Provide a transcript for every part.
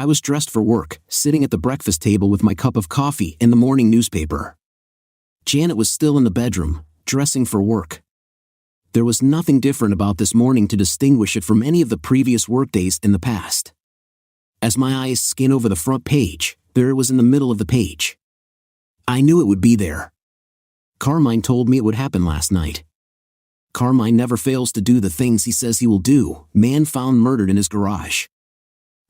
I was dressed for work, sitting at the breakfast table with my cup of coffee and the morning newspaper. Janet was still in the bedroom, dressing for work. There was nothing different about this morning to distinguish it from any of the previous workdays in the past. As my eyes scanned over the front page, there it was in the middle of the page. I knew it would be there. Carmine told me it would happen last night. Carmine never fails to do the things he says he will do. Man found murdered in his garage.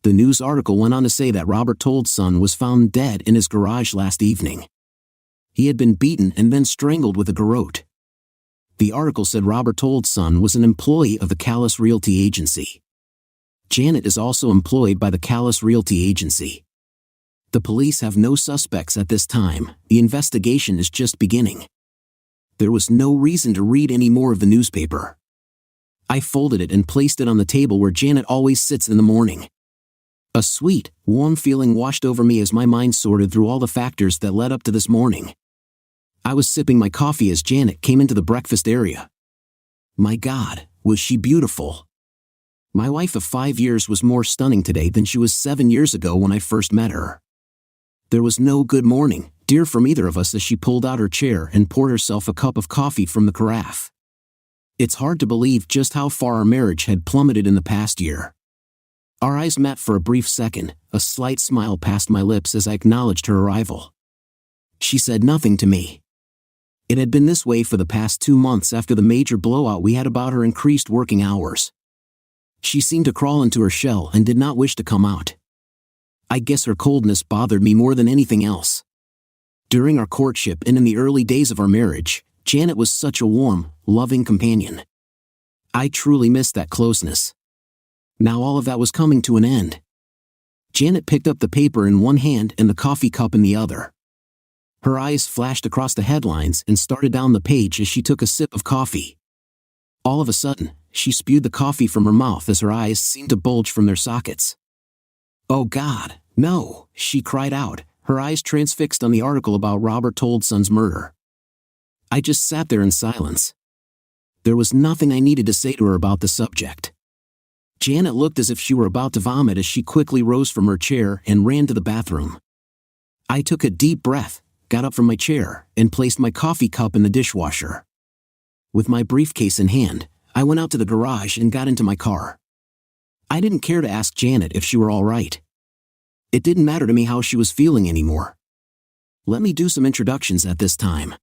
The news article went on to say that Robert Told's son was found dead in his garage last evening. He had been beaten and then strangled with a garrote. The article said Robert Told's son was an employee of the Callis Realty Agency. Janet is also employed by the Callis Realty Agency. The police have no suspects at this time. The investigation is just beginning. There was no reason to read any more of the newspaper. I folded it and placed it on the table where Janet always sits in the morning. A sweet, warm feeling washed over me as my mind sorted through all the factors that led up to this morning. I was sipping my coffee as Janet came into the breakfast area. My God, was she beautiful. My wife of 5 years was more stunning today than she was 7 years ago when I first met her. There was no good morning, dear, from either of us as she pulled out her chair and poured herself a cup of coffee from the carafe. It's hard to believe just how far our marriage had plummeted in the past year. Our eyes met for a brief second, a slight smile passed my lips as I acknowledged her arrival. She said nothing to me. It had been this way for the past 2 months after the major blowout we had about her increased working hours. She seemed to crawl into her shell and did not wish to come out. I guess her coldness bothered me more than anything else. During our courtship and in the early days of our marriage, Janet was such a warm, loving companion. I truly missed that closeness. Now all of that was coming to an end. Janet picked up the paper in one hand and the coffee cup in the other. Her eyes flashed across the headlines and started down the page as she took a sip of coffee. All of a sudden, she spewed the coffee from her mouth as her eyes seemed to bulge from their sockets. "Oh God, no," she cried out, her eyes transfixed on the article about Robert Told's son's murder. I just sat there in silence. There was nothing I needed to say to her about the subject. Janet looked as if she were about to vomit as she quickly rose from her chair and ran to the bathroom. I took a deep breath, got up from my chair, and placed my coffee cup in the dishwasher. With my briefcase in hand, I went out to the garage and got into my car. I didn't care to ask Janet if she were all right. It didn't matter to me how she was feeling anymore. Let me do some introductions at this time.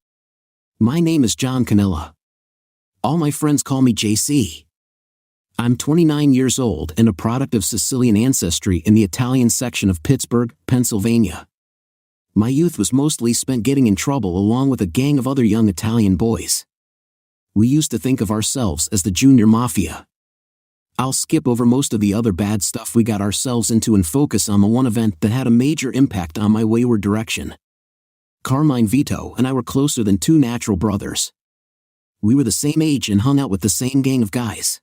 My name is John Canella. All my friends call me JC. I'm 29 years old and a product of Sicilian ancestry in the Italian section of Pittsburgh, Pennsylvania. My youth was mostly spent getting in trouble along with a gang of other young Italian boys. We used to think of ourselves as the junior mafia. I'll skip over most of the other bad stuff we got ourselves into and focus on the one event that had a major impact on my wayward direction. Carmine Vito and I were closer than two natural brothers. We were the same age and hung out with the same gang of guys.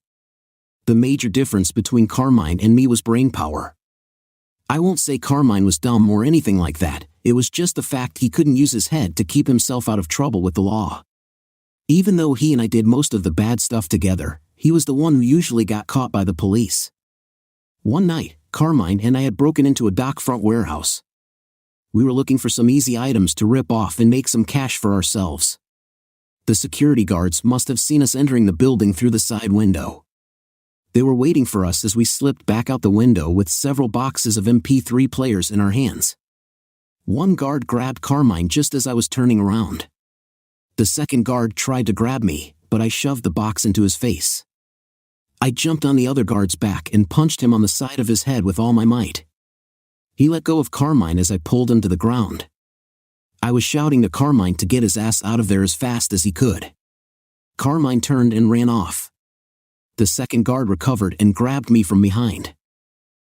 The major difference between Carmine and me was brainpower. I won't say Carmine was dumb or anything like that, it was just the fact he couldn't use his head to keep himself out of trouble with the law. Even though he and I did most of the bad stuff together, he was the one who usually got caught by the police. One night, Carmine and I had broken into a dock-front warehouse. We were looking for some easy items to rip off and make some cash for ourselves. The security guards must have seen us entering the building through the side window. They were waiting for us as we slipped back out the window with several boxes of MP3 players in our hands. One guard grabbed Carmine just as I was turning around. The second guard tried to grab me, but I shoved the box into his face. I jumped on the other guard's back and punched him on the side of his head with all my might. He let go of Carmine as I pulled him to the ground. I was shouting to Carmine to get his ass out of there as fast as he could. Carmine turned and ran off. The second guard recovered and grabbed me from behind.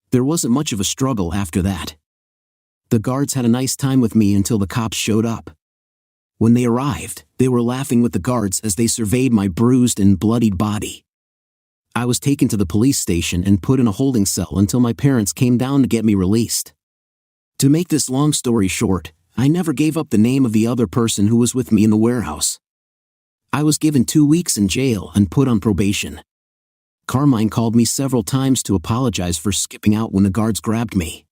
There wasn't much of a struggle after that. The guards had a nice time with me until the cops showed up. When they arrived, they were laughing with the guards as they surveyed my bruised and bloodied body. I was taken to the police station and put in a holding cell until my parents came down to get me released. To make this long story short, I never gave up the name of the other person who was with me in the warehouse. I was given 2 weeks in jail and put on probation. Carmine called me several times to apologize for skipping out when the guards grabbed me.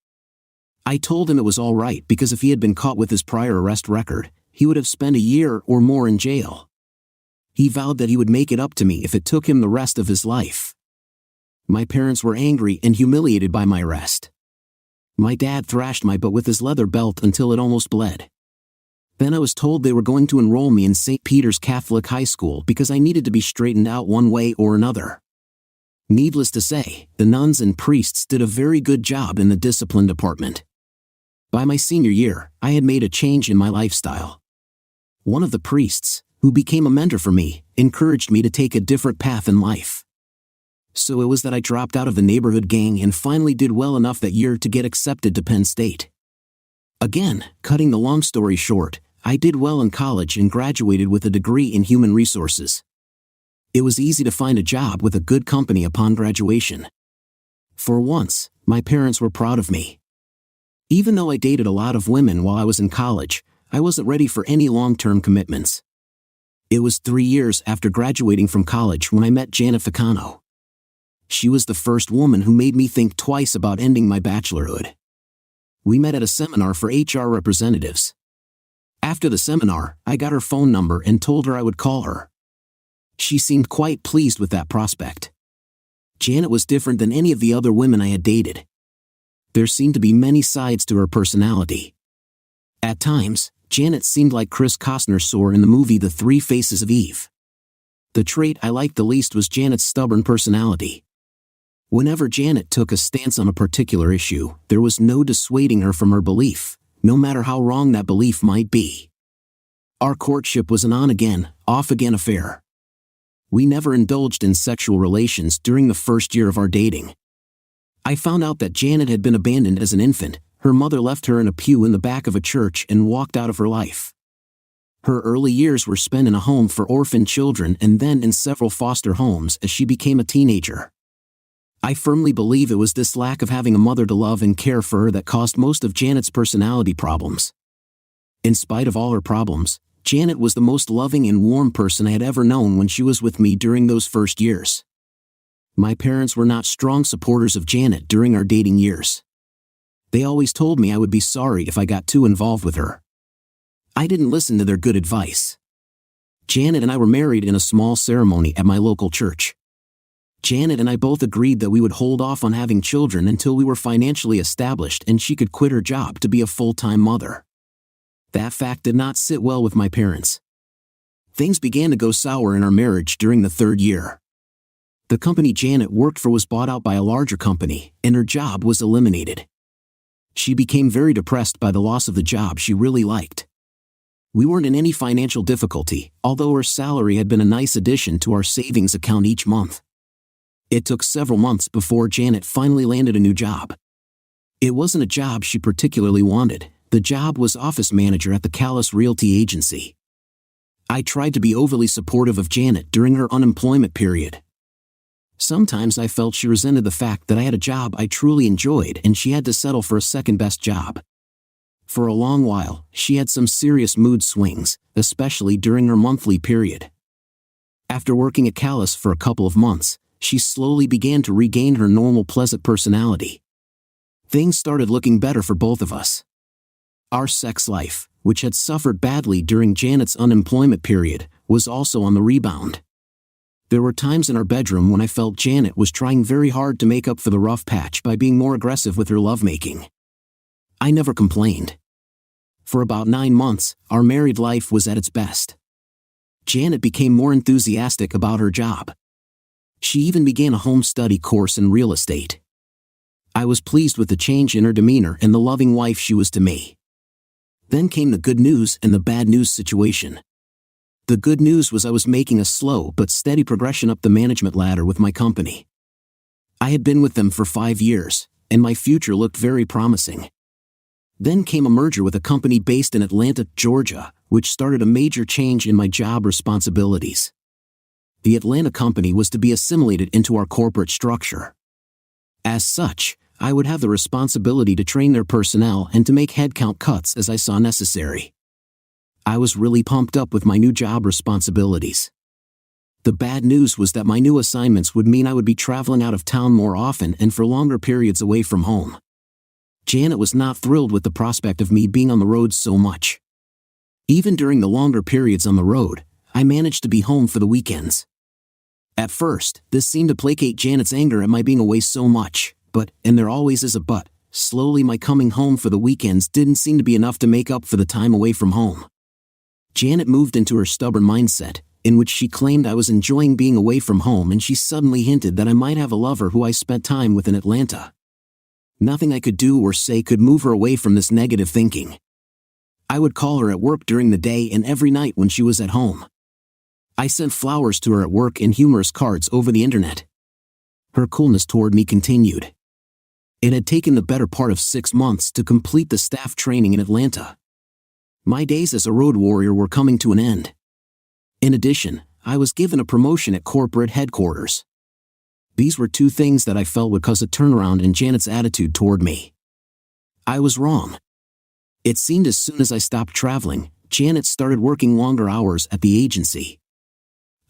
I told him it was all right because if he had been caught with his prior arrest record, he would have spent a year or more in jail. He vowed that he would make it up to me if it took him the rest of his life. My parents were angry and humiliated by my arrest. My dad thrashed my butt with his leather belt until it almost bled. Then I was told they were going to enroll me in St. Peter's Catholic High School because I needed to be straightened out one way or another. Needless to say, the nuns and priests did a very good job in the discipline department. By my senior year, I had made a change in my lifestyle. One of the priests, who became a mentor for me, encouraged me to take a different path in life. So it was that I dropped out of the neighborhood gang and finally did well enough that year to get accepted to Penn State. Again, cutting the long story short, I did well in college and graduated with a degree in human resources. It was easy to find a job with a good company upon graduation. For once, my parents were proud of me. Even though I dated a lot of women while I was in college, I wasn't ready for any long-term commitments. It was 3 years after graduating from college when I met Janet Ficano. She was the first woman who made me think twice about ending my bachelorhood. We met at a seminar for HR representatives. After the seminar, I got her phone number and told her I would call her. She seemed quite pleased with that prospect. Janet was different than any of the other women I had dated. There seemed to be many sides to her personality. At times, Janet seemed like Chris Costner's Soar in the movie The Three Faces of Eve. The trait I liked the least was Janet's stubborn personality. Whenever Janet took a stance on a particular issue, there was no dissuading her from her belief, no matter how wrong that belief might be. Our courtship was an on-again, off-again affair. We never indulged in sexual relations during the first year of our dating. I found out that Janet had been abandoned as an infant. Her mother left her in a pew in the back of a church and walked out of her life. Her early years were spent in a home for orphan children and then in several foster homes as she became a teenager. I firmly believe it was this lack of having a mother to love and care for her that caused most of Janet's personality problems. In spite of all her problems, Janet was the most loving and warm person I had ever known when she was with me during those first years. My parents were not strong supporters of Janet during our dating years. They always told me I would be sorry if I got too involved with her. I didn't listen to their good advice. Janet and I were married in a small ceremony at my local church. Janet and I both agreed that we would hold off on having children until we were financially established and she could quit her job to be a full-time mother. That fact did not sit well with my parents. Things began to go sour in our marriage during the 3rd year. The company Janet worked for was bought out by a larger company, and her job was eliminated. She became very depressed by the loss of the job she really liked. We weren't in any financial difficulty, although her salary had been a nice addition to our savings account each month. It took several months before Janet finally landed a new job. It wasn't a job she particularly wanted. The job was office manager at the Callis Realty Agency. I tried to be overly supportive of Janet during her unemployment period. Sometimes I felt she resented the fact that I had a job I truly enjoyed and she had to settle for a second-best job. For a long while, she had some serious mood swings, especially during her monthly period. After working at Callis for a couple of months, she slowly began to regain her normal pleasant personality. Things started looking better for both of us. Our sex life, which had suffered badly during Janet's unemployment period, was also on the rebound. There were times in our bedroom when I felt Janet was trying very hard to make up for the rough patch by being more aggressive with her lovemaking. I never complained. For about 9 months, our married life was at its best. Janet became more enthusiastic about her job. She even began a home study course in real estate. I was pleased with the change in her demeanor and the loving wife she was to me. Then came the good news and the bad news situation. The good news was I was making a slow but steady progression up the management ladder with my company. I had been with them for 5 years, and my future looked very promising. Then came a merger with a company based in Atlanta, Georgia, which started a major change in my job responsibilities. The Atlanta company was to be assimilated into our corporate structure. As such, I would have the responsibility to train their personnel and to make headcount cuts as I saw necessary. I was really pumped up with my new job responsibilities. The bad news was that my new assignments would mean I would be traveling out of town more often and for longer periods away from home. Janet was not thrilled with the prospect of me being on the road so much. Even during the longer periods on the road, I managed to be home for the weekends. At first, this seemed to placate Janet's anger at my being away so much, but, and there always is a but, slowly my coming home for the weekends didn't seem to be enough to make up for the time away from home. Janet moved into her stubborn mindset, in which she claimed I was enjoying being away from home, and she suddenly hinted that I might have a lover who I spent time with in Atlanta. Nothing I could do or say could move her away from this negative thinking. I would call her at work during the day and every night when she was at home. I sent flowers to her at work and humorous cards over the internet. Her coolness toward me continued. It had taken the better part of 6 months to complete the staff training in Atlanta. My days as a road warrior were coming to an end. In addition, I was given a promotion at corporate headquarters. These were two things that I felt would cause a turnaround in Janet's attitude toward me. I was wrong. It seemed as soon as I stopped traveling, Janet started working longer hours at the agency.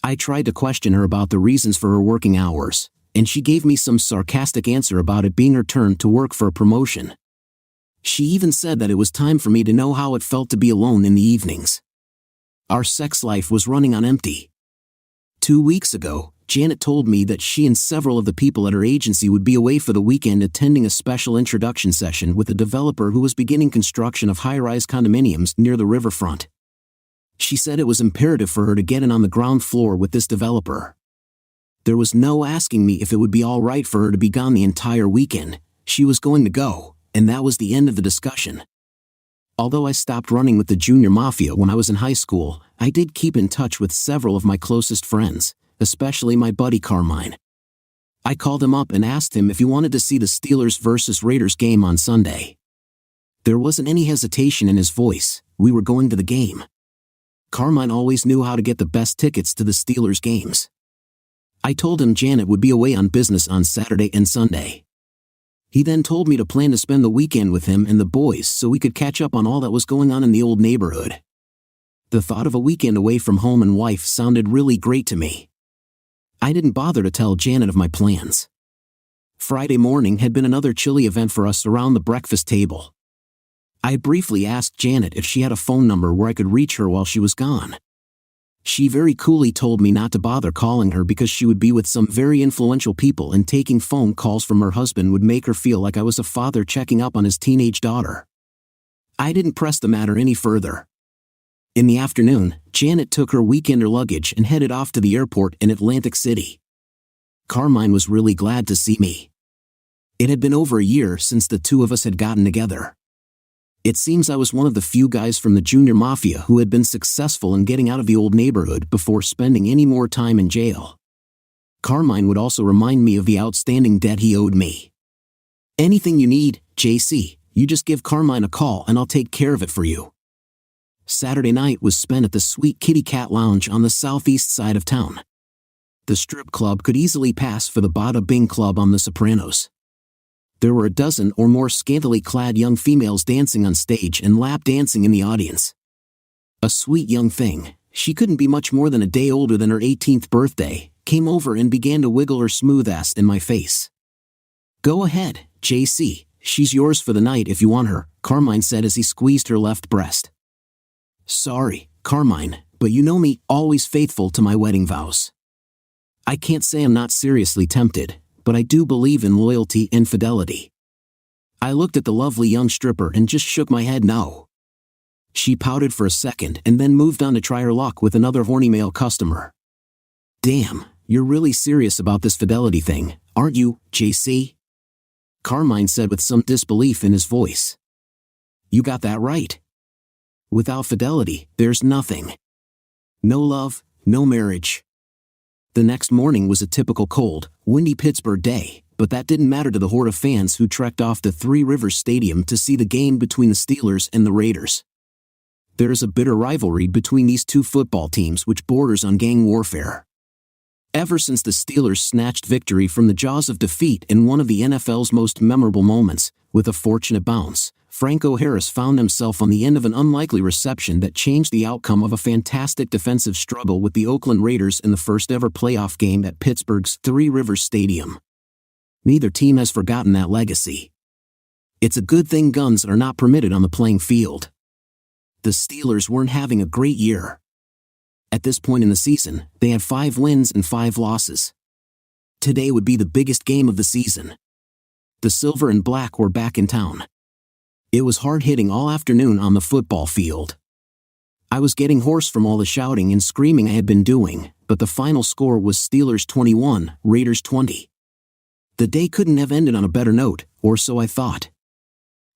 I tried to question her about the reasons for her working hours, and she gave me some sarcastic answer about it being her turn to work for a promotion. She even said that it was time for me to know how it felt to be alone in the evenings. Our sex life was running on empty. 2 weeks ago, Janet told me that she and several of the people at her agency would be away for the weekend attending a special introduction session with a developer who was beginning construction of high-rise condominiums near the riverfront. She said it was imperative for her to get in on the ground floor with this developer. There was no asking me if it would be all right for her to be gone the entire weekend. She was going to go, and that was the end of the discussion. Although I stopped running with the junior mafia when I was in high school, I did keep in touch with several of my closest friends, especially my buddy Carmine. I called him up and asked him if he wanted to see the Steelers versus Raiders game on Sunday. There wasn't any hesitation in his voice. We were going to the game. Carmine always knew how to get the best tickets to the Steelers games. I told him Janet would be away on business on Saturday and Sunday. He then told me to plan to spend the weekend with him and the boys so we could catch up on all that was going on in the old neighborhood. The thought of a weekend away from home and wife sounded really great to me. I didn't bother to tell Janet of my plans. Friday morning had been another chilly event for us around the breakfast table. I briefly asked Janet if she had a phone number where I could reach her while she was gone. She very coolly told me not to bother calling her because she would be with some very influential people and taking phone calls from her husband would make her feel like I was a father checking up on his teenage daughter. I didn't press the matter any further. In the afternoon, Janet took her weekender luggage and headed off to the airport in Atlantic City. Carmine was really glad to see me. It had been over a year since the two of us had gotten together. It seems I was one of the few guys from the junior mafia who had been successful in getting out of the old neighborhood before spending any more time in jail. Carmine would also remind me of the outstanding debt he owed me. Anything you need, JC, you just give Carmine a call and I'll take care of it for you. Saturday night was spent at the Sweet Kitty Cat Lounge on the southeast side of town. The strip club could easily pass for the Bada Bing Club on The Sopranos. There were a dozen or more scantily clad young females dancing on stage and lap dancing in the audience. A sweet young thing, she couldn't be much more than a day older than her 18th birthday, came over and began to wiggle her smooth ass in my face. "Go ahead, JC, she's yours for the night if you want her," Carmine said as he squeezed her left breast. "Sorry, Carmine, but you know me, always faithful to my wedding vows. I can't say I'm not seriously tempted, but I do believe in loyalty and fidelity." I looked at the lovely young stripper and just shook my head no. She pouted for a second and then moved on to try her luck with another horny male customer. "Damn, you're really serious about this fidelity thing, aren't you, JC?" Carmine said with some disbelief in his voice. "You got that right. Without fidelity, there's nothing. No love, no marriage." The next morning was a typical cold, windy Pittsburgh day, but that didn't matter to the horde of fans who trekked off to Three Rivers Stadium to see the game between the Steelers and the Raiders. There is a bitter rivalry between these two football teams which borders on gang warfare. Ever since the Steelers snatched victory from the jaws of defeat in one of the NFL's most memorable moments, with a fortunate bounce, Franco Harris found himself on the end of an unlikely reception that changed the outcome of a fantastic defensive struggle with the Oakland Raiders in the first ever playoff game at Pittsburgh's Three Rivers Stadium. Neither team has forgotten that legacy. It's a good thing guns are not permitted on the playing field. The Steelers weren't having a great year. At this point in the season, they had 5 wins and 5 losses. Today would be the biggest game of the season. The silver and black were back in town. It was hard-hitting all afternoon on the football field. I was getting hoarse from all the shouting and screaming I had been doing, but the final score was Steelers 21, Raiders 20. The day couldn't have ended on a better note, or so I thought.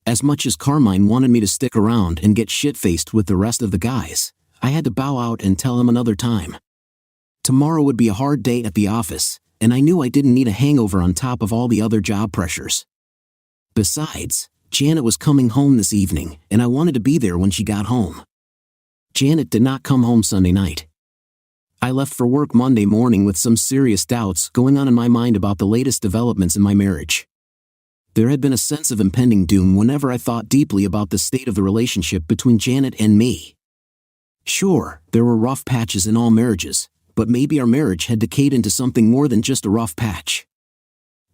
As much as Carmine wanted me to stick around and get shit-faced with the rest of the guys, I had to bow out and tell him another time. Tomorrow would be a hard day at the office, and I knew I didn't need a hangover on top of all the other job pressures. Besides, Janet was coming home this evening, and I wanted to be there when she got home. Janet did not come home Sunday night. I left for work Monday morning with some serious doubts going on in my mind about the latest developments in my marriage. There had been a sense of impending doom whenever I thought deeply about the state of the relationship between Janet and me. Sure, there were rough patches in all marriages, but maybe our marriage had decayed into something more than just a rough patch.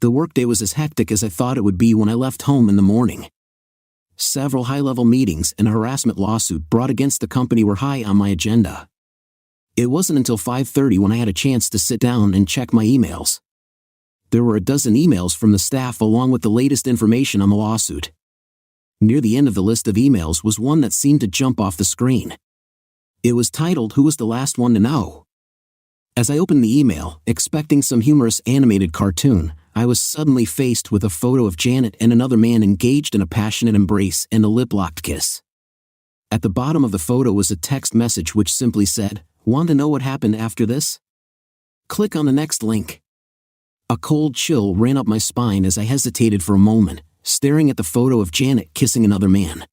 The workday was as hectic as I thought it would be when I left home in the morning. Several high-level meetings and a harassment lawsuit brought against the company were high on my agenda. It wasn't until 5:30 when I had a chance to sit down and check my emails. There were a dozen emails from the staff along with the latest information on the lawsuit. Near the end of the list of emails was one that seemed to jump off the screen. It was titled, "Who was the last one to know?" As I opened the email, expecting some humorous animated cartoon, I was suddenly faced with a photo of Janet and another man engaged in a passionate embrace and a lip-locked kiss. At the bottom of the photo was a text message which simply said, "Want to know what happened after this? Click on the next link." A cold chill ran up my spine as I hesitated for a moment, staring at the photo of Janet kissing another man.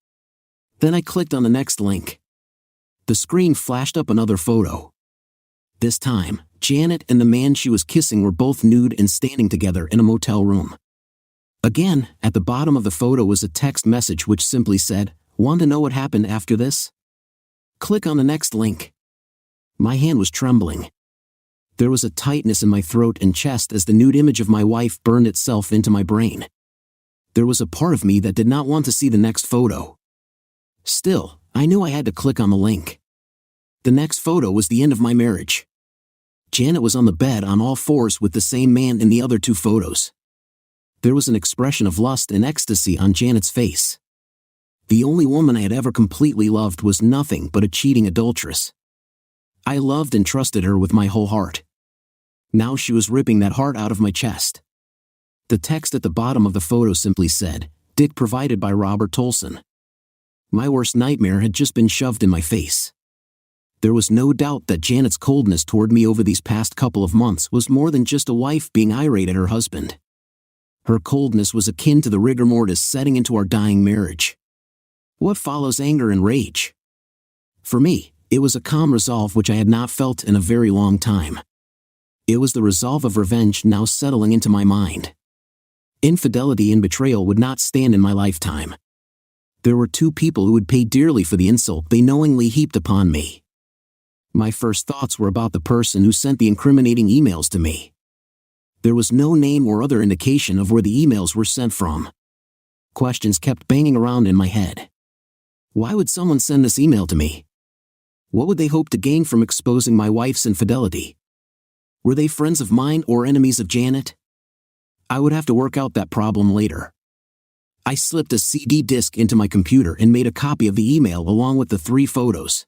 Then I clicked on the next link. The screen flashed up another photo. This time, Janet and the man she was kissing were both nude and standing together in a motel room. Again, at the bottom of the photo was a text message which simply said, "Want to know what happened after this? Click on the next link." My hand was trembling. There was a tightness in my throat and chest as the nude image of my wife burned itself into my brain. There was a part of me that did not want to see the next photo. Still, I knew I had to click on the link. The next photo was the end of my marriage. Janet was on the bed on all fours with the same man in the other 2 photos. There was an expression of lust and ecstasy on Janet's face. The only woman I had ever completely loved was nothing but a cheating adulteress. I loved and trusted her with my whole heart. Now she was ripping that heart out of my chest. The text at the bottom of the photo simply said, "Dick provided by Robert Tolson." My worst nightmare had just been shoved in my face. There was no doubt that Janet's coldness toward me over these past couple of months was more than just a wife being irate at her husband. Her coldness was akin to the rigor mortis setting into our dying marriage. What follows anger and rage? For me, it was a calm resolve which I had not felt in a very long time. It was the resolve of revenge now settling into my mind. Infidelity and betrayal would not stand in my lifetime. There were 2 people who would pay dearly for the insult they knowingly heaped upon me. My first thoughts were about the person who sent the incriminating emails to me. There was no name or other indication of where the emails were sent from. Questions kept banging around in my head. Why would someone send this email to me? What would they hope to gain from exposing my wife's infidelity? Were they friends of mine or enemies of Janet? I would have to work out that problem later. I slipped a CD disc into my computer and made a copy of the email along with the 3 photos.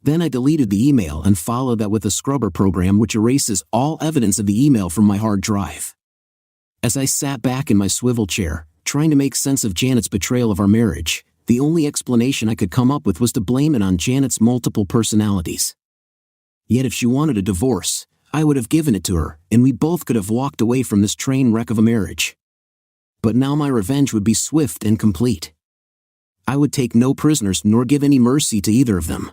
Then I deleted the email and followed that with a scrubber program which erases all evidence of the email from my hard drive. As I sat back in my swivel chair, trying to make sense of Janet's betrayal of our marriage, the only explanation I could come up with was to blame it on Janet's multiple personalities. Yet if she wanted a divorce, I would have given it to her, and we both could have walked away from this train wreck of a marriage. But now my revenge would be swift and complete. I would take no prisoners nor give any mercy to either of them.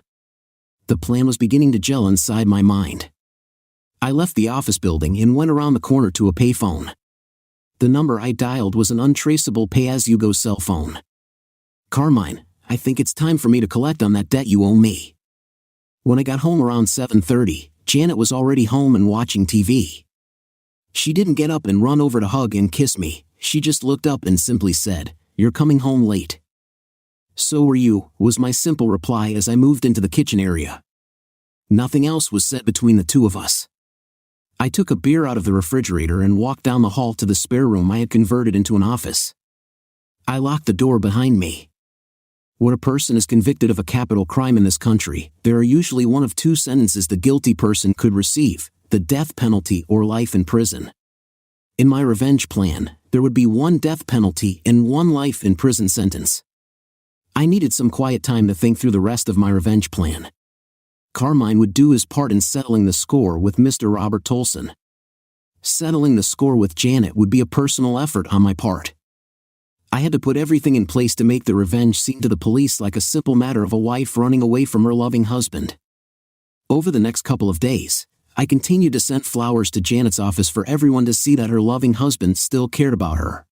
The plan was beginning to gel inside my mind. I left the office building and went around the corner to a payphone. The number I dialed was an untraceable pay-as-you-go cell phone. "Carmine, I think it's time for me to collect on that debt you owe me." When I got home around 7:30, Janet was already home and watching TV. She didn't get up and run over to hug and kiss me. She just looked up and simply said, you're coming home late." "So are you," was my simple reply as I moved into the kitchen area. Nothing else was said between the two of us. I took a beer out of the refrigerator and walked down the hall to the spare room I had converted into an office. I locked the door behind me. When a person is convicted of a capital crime in this country, there are usually one of two sentences the guilty person could receive: the death penalty or life in prison. In my revenge plan, there would be one death penalty and one life in prison sentence. I needed some quiet time to think through the rest of my revenge plan. Carmine would do his part in settling the score with Mr. Robert Tolson. Settling the score with Janet would be a personal effort on my part. I had to put everything in place to make the revenge seem to the police like a simple matter of a wife running away from her loving husband. Over the next couple of days, I continued to send flowers to Janet's office for everyone to see that her loving husband still cared about her.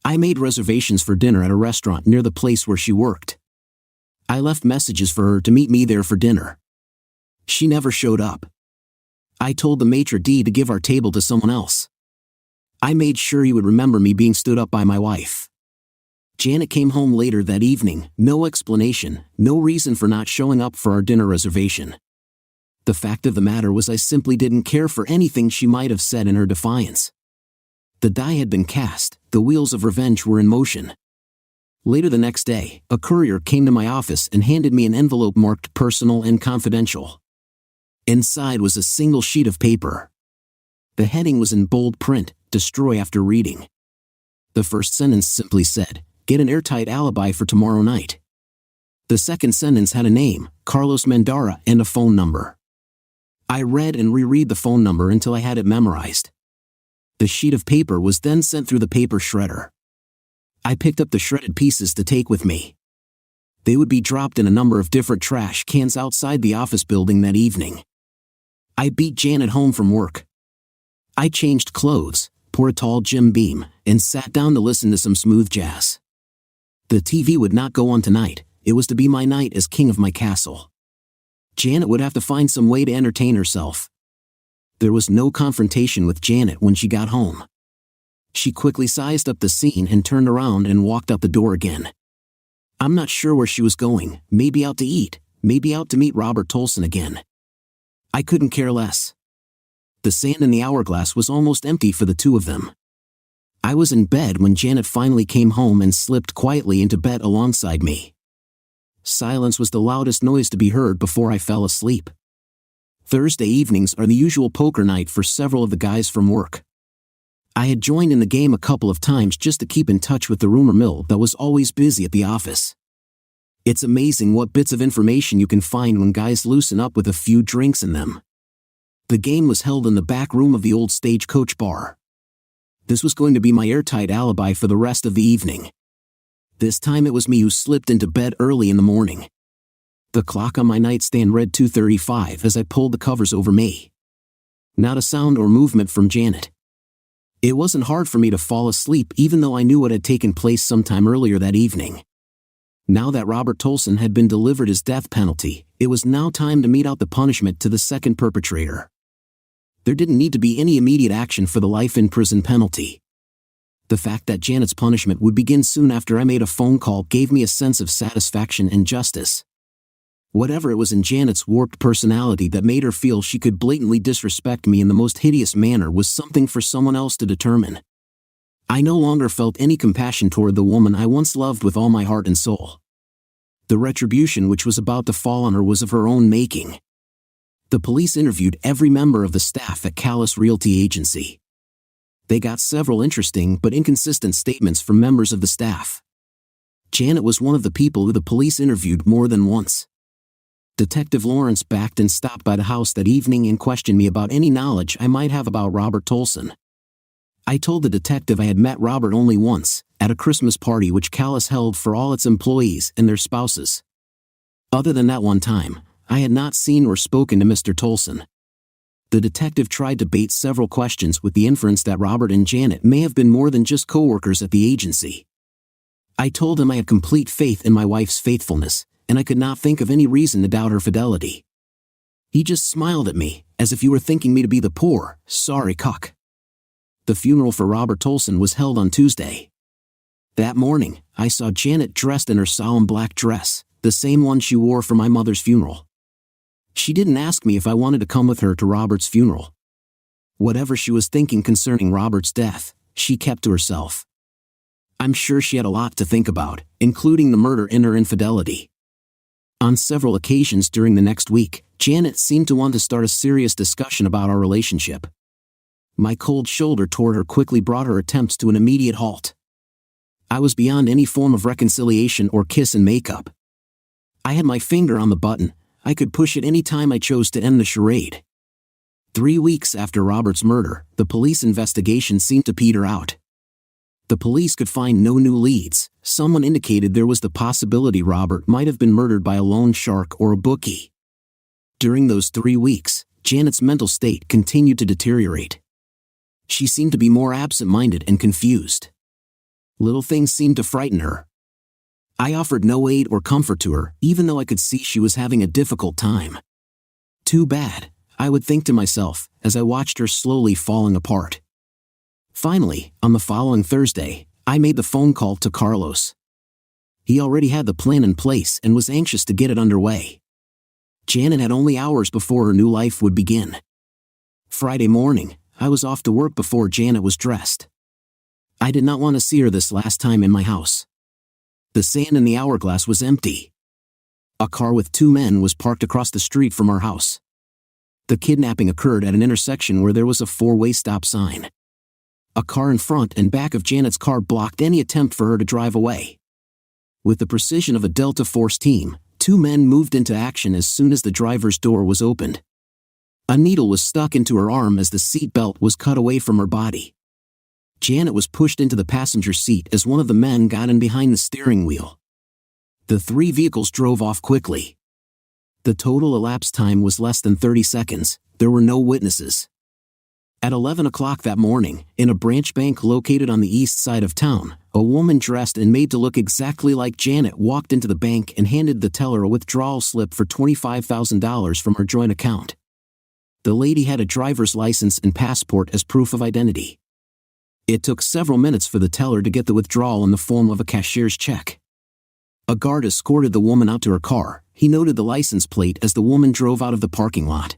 I made reservations for dinner at a restaurant near the place where she worked. I left messages for her to meet me there for dinner. She never showed up. I told the maitre d' to give our table to someone else. I made sure he would remember me being stood up by my wife. Janet came home later that evening, no explanation, no reason for not showing up for our dinner reservation. The fact of the matter was I simply didn't care for anything she might have said in her defiance. The die had been cast, the wheels of revenge were in motion. Later the next day, a courier came to my office and handed me an envelope marked personal and confidential. Inside was a single sheet of paper. The heading was in bold print: "Destroy after reading." The first sentence simply said, "Get an airtight alibi for tomorrow night." The second sentence had a name, Carlos Mendara, and a phone number. I read and reread the phone number until I had it memorized. The sheet of paper was then sent through the paper shredder. I picked up the shredded pieces to take with me. They would be dropped in a number of different trash cans outside the office building that evening. I beat Janet home from work. I changed clothes, poured a tall Jim Beam, and sat down to listen to some smooth jazz. The TV would not go on tonight. It was to be my night as king of my castle. Janet would have to find some way to entertain herself. There was no confrontation with Janet when she got home. She quickly sized up the scene and turned around and walked out the door again. I'm not sure where she was going, maybe out to eat, maybe out to meet Robert Tolson again. I couldn't care less. The sand in the hourglass was almost empty for the two of them. I was in bed when Janet finally came home and slipped quietly into bed alongside me. Silence was the loudest noise to be heard before I fell asleep. Thursday evenings are the usual poker night for several of the guys from work. I had joined in the game a couple of times just to keep in touch with the rumor mill that was always busy at the office. It's amazing what bits of information you can find when guys loosen up with a few drinks in them. The game was held in the back room of the old Stagecoach bar. This was going to be my airtight alibi for the rest of the evening. This time it was me who slipped into bed early in the morning. The clock on my nightstand read 2:35 as I pulled the covers over me. Not a sound or movement from Janet. It wasn't hard for me to fall asleep even though I knew what had taken place sometime earlier that evening. Now that Robert Tolson had been delivered his death penalty, it was now time to mete out the punishment to the second perpetrator. There didn't need to be any immediate action for the life in prison penalty. The fact that Janet's punishment would begin soon after I made a phone call gave me a sense of satisfaction and justice. Whatever it was in Janet's warped personality that made her feel she could blatantly disrespect me in the most hideous manner was something for someone else to determine. I no longer felt any compassion toward the woman I once loved with all my heart and soul. The retribution which was about to fall on her was of her own making. The police interviewed every member of the staff at Callis Realty Agency. They got several interesting but inconsistent statements from members of the staff. Janet was one of the people who the police interviewed more than once. Detective Lawrence backed and stopped by the house that evening and questioned me about any knowledge I might have about Robert Tolson. I told the detective I had met Robert only once, at a Christmas party which Callis held for all its employees and their spouses. Other than that one time, I had not seen or spoken to Mr. Tolson. The detective tried to bait several questions with the inference that Robert and Janet may have been more than just co-workers at the agency. I told him I had complete faith in my wife's faithfulness, and I could not think of any reason to doubt her fidelity. He just smiled at me, as if he were thinking me to be the poor, sorry cuck. The funeral for Robert Tolson was held on Tuesday. That morning, I saw Janet dressed in her solemn black dress, the same one she wore for my mother's funeral. She didn't ask me if I wanted to come with her to Robert's funeral. Whatever she was thinking concerning Robert's death, she kept to herself. I'm sure she had a lot to think about, including the murder and her infidelity. On several occasions during the next week, Janet seemed to want to start a serious discussion about our relationship. My cold shoulder toward her quickly brought her attempts to an immediate halt. I was beyond any form of reconciliation or kiss and makeup. I had my finger on the button. I could push it any time I chose to end the charade. 3 weeks after Robert's murder, the police investigation seemed to peter out. The police could find no new leads. Someone indicated there was the possibility Robert might have been murdered by a loan shark or a bookie. During those 3 weeks, Janet's mental state continued to deteriorate. She seemed to be more absent-minded and confused. Little things seemed to frighten her. I offered no aid or comfort to her, even though I could see she was having a difficult time. Too bad, I would think to myself, as I watched her slowly falling apart. Finally, on the following Thursday, I made the phone call to Carlos. He already had the plan in place and was anxious to get it underway. Janet had only hours before her new life would begin. Friday morning, I was off to work before Janet was dressed. I did not want to see her this last time in my house. The sand in the hourglass was empty. A car with 2 men was parked across the street from our house. The kidnapping occurred at an intersection where there was a 4-way stop sign. A car in front and back of Janet's car blocked any attempt for her to drive away. With the precision of a Delta Force team, 2 men moved into action as soon as the driver's door was opened. A needle was stuck into her arm as the seat belt was cut away from her body. Janet was pushed into the passenger seat as one of the men got in behind the steering wheel. The 3 vehicles drove off quickly. The total elapsed time was less than 30 seconds. There were no witnesses. At 11 o'clock that morning, in a branch bank located on the east side of town, a woman dressed and made to look exactly like Janet walked into the bank and handed the teller a withdrawal slip for $25,000 from her joint account. The lady had a driver's license and passport as proof of identity. It took several minutes for the teller to get the withdrawal in the form of a cashier's check. A guard escorted the woman out to her car. He noted the license plate as the woman drove out of the parking lot.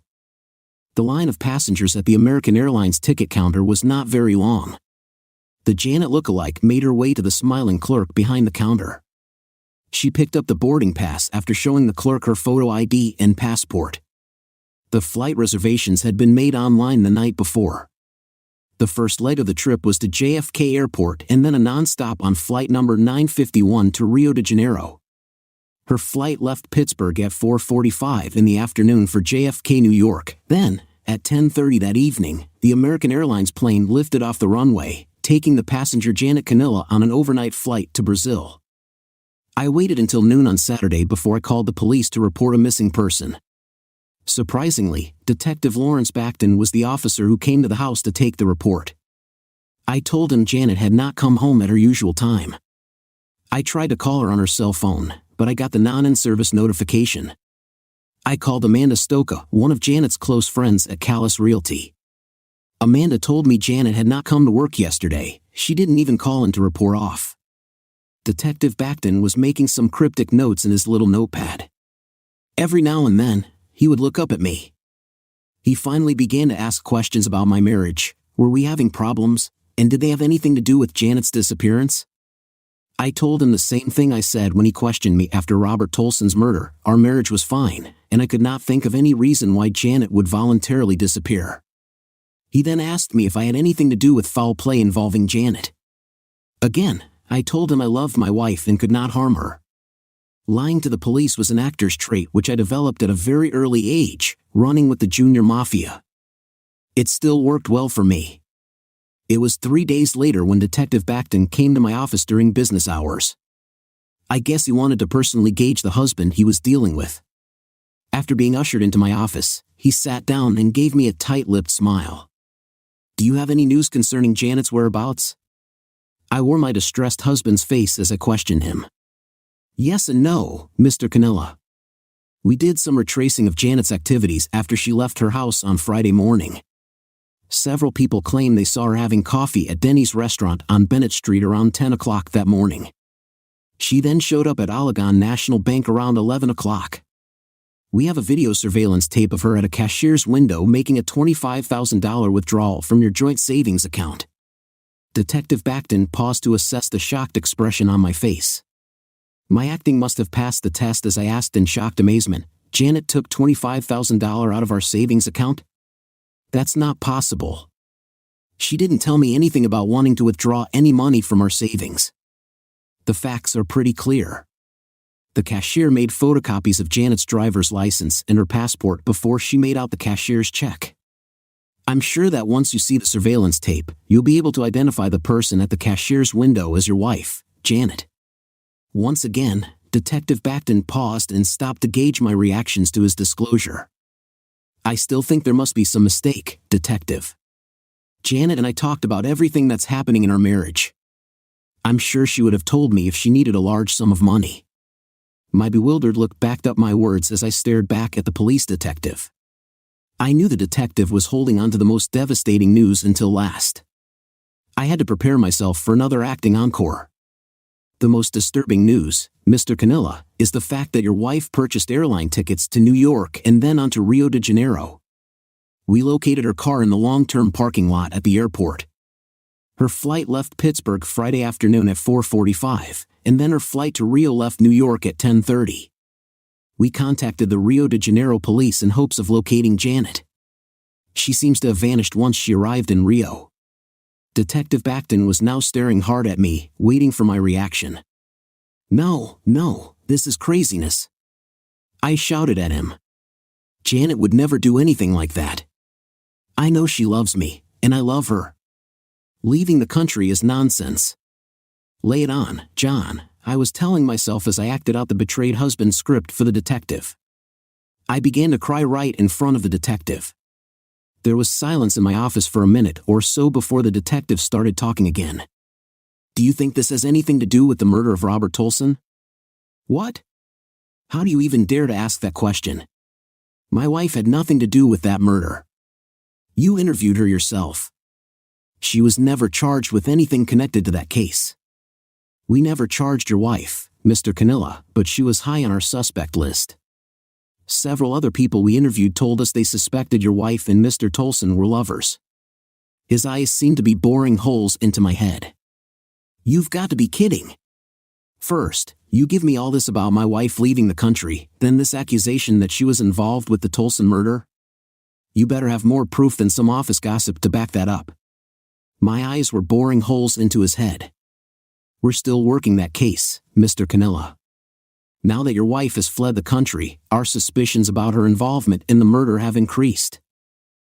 The line of passengers at the American Airlines ticket counter was not very long. The Janet lookalike made her way to the smiling clerk behind the counter. She picked up the boarding pass after showing the clerk her photo ID and passport. The flight reservations had been made online the night before. The first leg of the trip was to JFK Airport and then a non-stop on flight number 951 to Rio de Janeiro. Her flight left Pittsburgh at 4:45 in the afternoon for JFK, New York. Then, at 10:30 that evening, the American Airlines plane lifted off the runway, taking the passenger Janet Canilla on an overnight flight to Brazil. I waited until noon on Saturday before I called the police to report a missing person. Surprisingly, Detective Lawrence Backton was the officer who came to the house to take the report. I told him Janet had not come home at her usual time. I tried to call her on her cell phone, but I got the non-in-service notification. I called Amanda Stoka, one of Janet's close friends at Callis Realty. Amanda told me Janet had not come to work yesterday. She didn't even call in to report off. Detective Backton was making some cryptic notes in his little notepad. Every now and then, he would look up at me. He finally began to ask questions about my marriage. Were we having problems, and did they have anything to do with Janet's disappearance? I told him the same thing I said when he questioned me after Robert Tolson's murder. Our marriage was fine, and I could not think of any reason why Janet would voluntarily disappear. He then asked me if I had anything to do with foul play involving Janet. Again, I told him I loved my wife and could not harm her. Lying to the police was an actor's trait which I developed at a very early age, running with the junior mafia. It still worked well for me. It was 3 days later when Detective Backton came to my office during business hours. I guess he wanted to personally gauge the husband he was dealing with. After being ushered into my office, he sat down and gave me a tight-lipped smile. "Do you have any news concerning Janet's whereabouts?" I wore my distressed husband's face as I questioned him. "Yes and no, Mr. Canilla. We did some retracing of Janet's activities after she left her house on Friday morning. Several people claim they saw her having coffee at Denny's restaurant on Bennett Street around 10 o'clock that morning. She then showed up at Allegan National Bank around 11 o'clock. We have a video surveillance tape of her at a cashier's window making a $25,000 withdrawal from your joint savings account. Detective Backton paused to assess the shocked expression on my face. My acting must have passed the test as I asked in shocked amazement, "Janet took $25,000 out of our savings account? That's not possible. She didn't tell me anything about wanting to withdraw any money from our savings." The facts are pretty clear. The cashier made photocopies of Janet's driver's license and her passport before she made out the cashier's check. I'm sure that once you see the surveillance tape, you'll be able to identify the person at the cashier's window as your wife, Janet. Once again, Detective Backton paused and stopped to gauge my reactions to his disclosure. "I still think there must be some mistake, Detective. Janet and I talked about everything that's happening in our marriage. I'm sure she would have told me if she needed a large sum of money." My bewildered look backed up my words as I stared back at the police detective. I knew the detective was holding on to the most devastating news until last. I had to prepare myself for another acting encore. "The most disturbing news, Mr. Canilla, is the fact that your wife purchased airline tickets to New York and then on to Rio de Janeiro. We located her car in the long-term parking lot at the airport. Her flight left Pittsburgh Friday afternoon at 4:45, and then her flight to Rio left New York at 10:30. We contacted the Rio de Janeiro police in hopes of locating Janet. She seems to have vanished once she arrived in Rio." Detective Backton was now staring hard at me, waiting for my reaction. No, this is craziness." I shouted at him. "Janet would never do anything like that. I know she loves me, and I love her. Leaving the country is nonsense." "Lay it on, John," I was telling myself as I acted out the betrayed husband script for the detective. I began to cry right in front of the detective. There was silence in my office for a minute or so before the detective started talking again. "Do you think this has anything to do with the murder of Robert Tolson?" "What? How do you even dare to ask that question? My wife had nothing to do with that murder. You interviewed her yourself. She was never charged with anything connected to that case. We never charged your wife, Mr. Canilla, but she was high on our suspect list. Several other people we interviewed told us they suspected your wife and Mr. Tolson were lovers." His eyes seemed to be boring holes into my head. "You've got to be kidding. First, you give me all this about my wife leaving the country, then this accusation that she was involved with the Tolson murder? You better have more proof than some office gossip to back that up." My eyes were boring holes into his head. "We're still working that case, Mr. Canilla. Now that your wife has fled the country, our suspicions about her involvement in the murder have increased."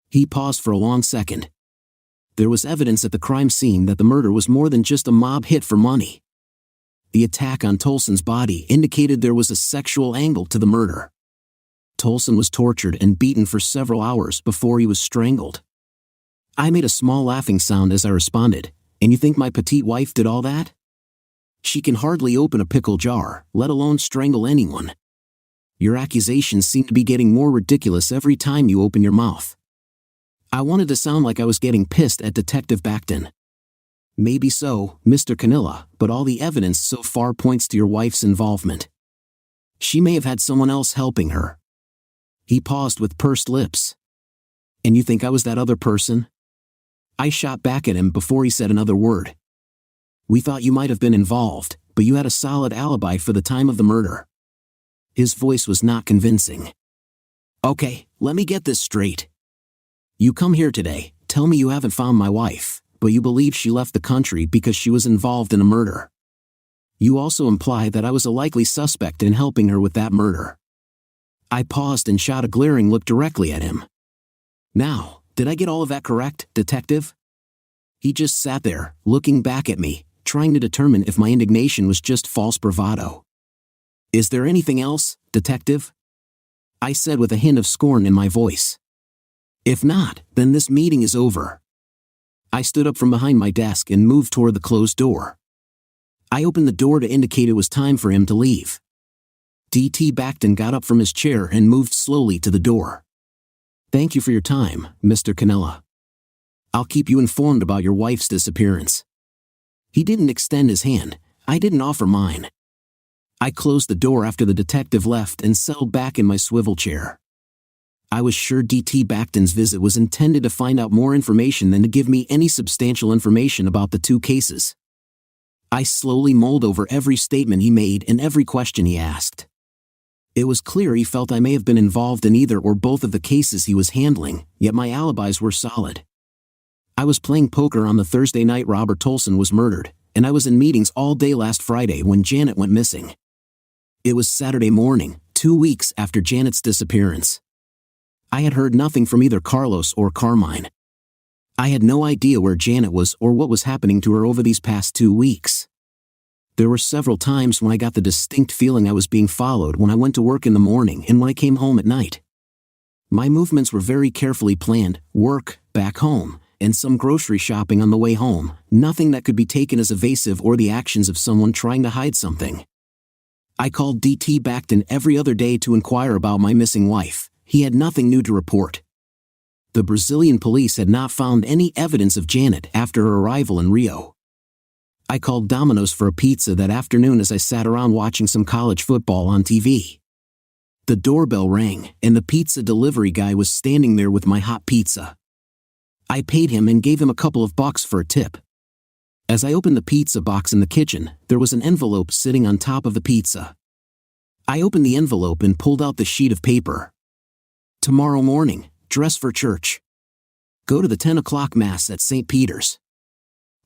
He paused for a long second. There was evidence at the crime scene that the murder was more than just a mob hit for money. The attack on Tolson's body indicated there was a sexual angle to the murder. Tolson was tortured and beaten for several hours before he was strangled. I made a small laughing sound as I responded, "And you think my petite wife did all that? She can hardly open a pickle jar, let alone strangle anyone. Your accusations seem to be getting more ridiculous every time you open your mouth." I wanted to sound like I was getting pissed at Detective Backton. "Maybe so, Mr. Canilla, but all the evidence so far points to your wife's involvement. She may have had someone else helping her." He paused with pursed lips. "And you think I was that other person?" I shot back at him before he said another word. "We thought you might have been involved, but you had a solid alibi for the time of the murder." His voice was not convincing. "Okay, let me get this straight. You come here today, tell me you haven't found my wife, but you believe she left the country because she was involved in a murder. You also imply that I was a likely suspect in helping her with that murder." I paused and shot a glaring look directly at him. "Now, did I get all of that correct, Detective?" He just sat there, looking back at me, trying to determine if my indignation was just false bravado. "Is there anything else, Detective?" I said with a hint of scorn in my voice. "If not, then this meeting is over." I stood up from behind my desk and moved toward the closed door. I opened the door to indicate it was time for him to leave. D.T. Backton got up from his chair and moved slowly to the door. "Thank you for your time, Mr. Canilla. I'll keep you informed about your wife's disappearance." He didn't extend his hand. I didn't offer mine. I closed the door after the detective left and settled back in my swivel chair. I was sure DT Backton's visit was intended to find out more information than to give me any substantial information about the two cases. I slowly mulled over every statement he made and every question he asked. It was clear he felt I may have been involved in either or both of the cases he was handling, yet my alibis were solid. I was playing poker on the Thursday night Robert Tolson was murdered, and I was in meetings all day last Friday when Janet went missing. It was Saturday morning, 2 weeks after Janet's disappearance. I had heard nothing from either Carlos or Carmine. I had no idea where Janet was or what was happening to her over these past 2 weeks. There were several times when I got the distinct feeling I was being followed when I went to work in the morning and when I came home at night. My movements were very carefully planned: work, back home, and some grocery shopping on the way home, nothing that could be taken as evasive or the actions of someone trying to hide something. I called DT Backton every other day to inquire about my missing wife. He had nothing new to report. The Brazilian police had not found any evidence of Janet after her arrival in Rio. I called Domino's for a pizza that afternoon as I sat around watching some college football on TV. The doorbell rang, and the pizza delivery guy was standing there with my hot pizza. I paid him and gave him a couple of bucks for a tip. As I opened the pizza box in the kitchen, there was an envelope sitting on top of the pizza. I opened the envelope and pulled out the sheet of paper. "Tomorrow morning, dress for church. Go to the 10 o'clock Mass at St. Peter's.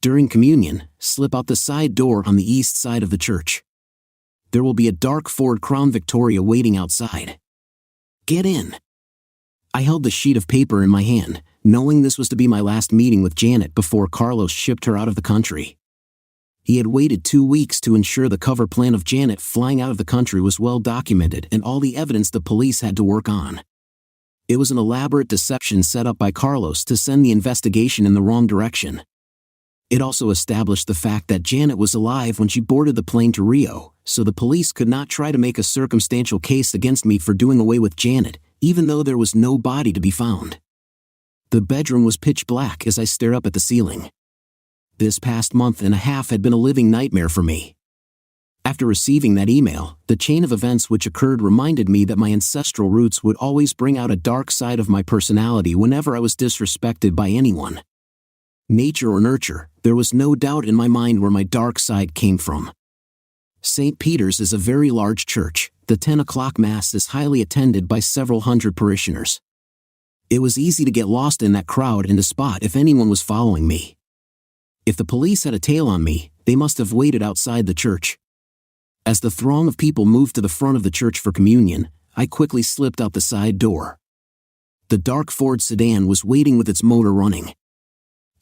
During communion, slip out the side door on the east side of the church. There will be a dark Ford Crown Victoria waiting outside. Get in." I held the sheet of paper in my hand, knowing this was to be my last meeting with Janet before Carlos shipped her out of the country. He had waited 2 weeks to ensure the cover plan of Janet flying out of the country was well documented and all the evidence the police had to work on. It was an elaborate deception set up by Carlos to send the investigation in the wrong direction. It also established the fact that Janet was alive when she boarded the plane to Rio, so the police could not try to make a circumstantial case against me for doing away with Janet, even though there was no body to be found. The bedroom was pitch black as I stared up at the ceiling. This past month and a half had been a living nightmare for me. After receiving that email, the chain of events which occurred reminded me that my ancestral roots would always bring out a dark side of my personality whenever I was disrespected by anyone. Nature or nurture, there was no doubt in my mind where my dark side came from. St. Peter's is a very large church. The 10 o'clock Mass is highly attended by several hundred parishioners. It was easy to get lost in that crowd and to spot if anyone was following me. If the police had a tail on me, they must have waited outside the church. As the throng of people moved to the front of the church for communion, I quickly slipped out the side door. The dark Ford sedan was waiting with its motor running.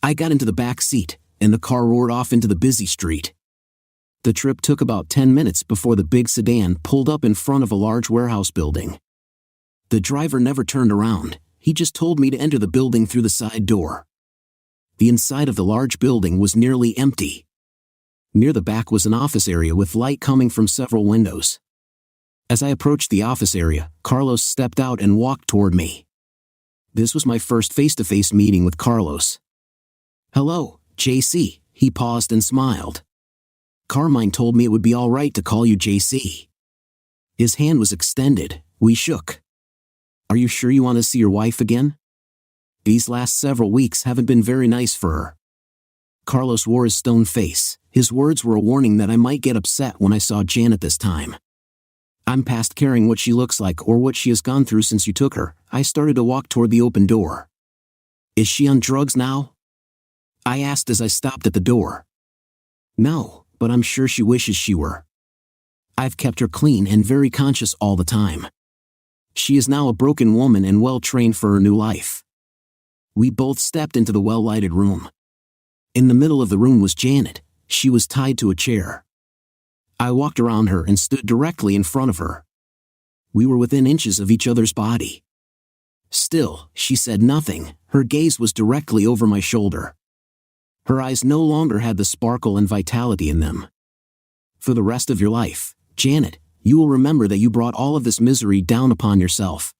I got into the back seat, and the car roared off into the busy street. The trip took about 10 minutes before the big sedan pulled up in front of a large warehouse building. The driver never turned around. He just told me to enter the building through the side door. The inside of the large building was nearly empty. Near the back was an office area with light coming from several windows. As I approached the office area, Carlos stepped out and walked toward me. This was my first face-to-face meeting with Carlos. "Hello, JC," he paused and smiled. "Carmine told me it would be all right to call you JC." His hand was extended. We shook. "Are you sure you want to see your wife again? These last several weeks haven't been very nice for her." Carlos wore his stone face. His words were a warning that I might get upset when I saw Janet this time. "I'm past caring what she looks like or what she has gone through since you took her." I started to walk toward the open door. "Is she on drugs now?" I asked as I stopped at the door. "No, but I'm sure she wishes she were. I've kept her clean and very conscious all the time. She is now a broken woman and well trained for her new life." We both stepped into the well-lighted room. In the middle of the room was Janet. She was tied to a chair. I walked around her and stood directly in front of her. We were within inches of each other's body. Still, she said nothing. Her gaze was directly over my shoulder. Her eyes no longer had the sparkle and vitality in them. "For the rest of your life, Janet, you will remember that you brought all of this misery down upon yourself.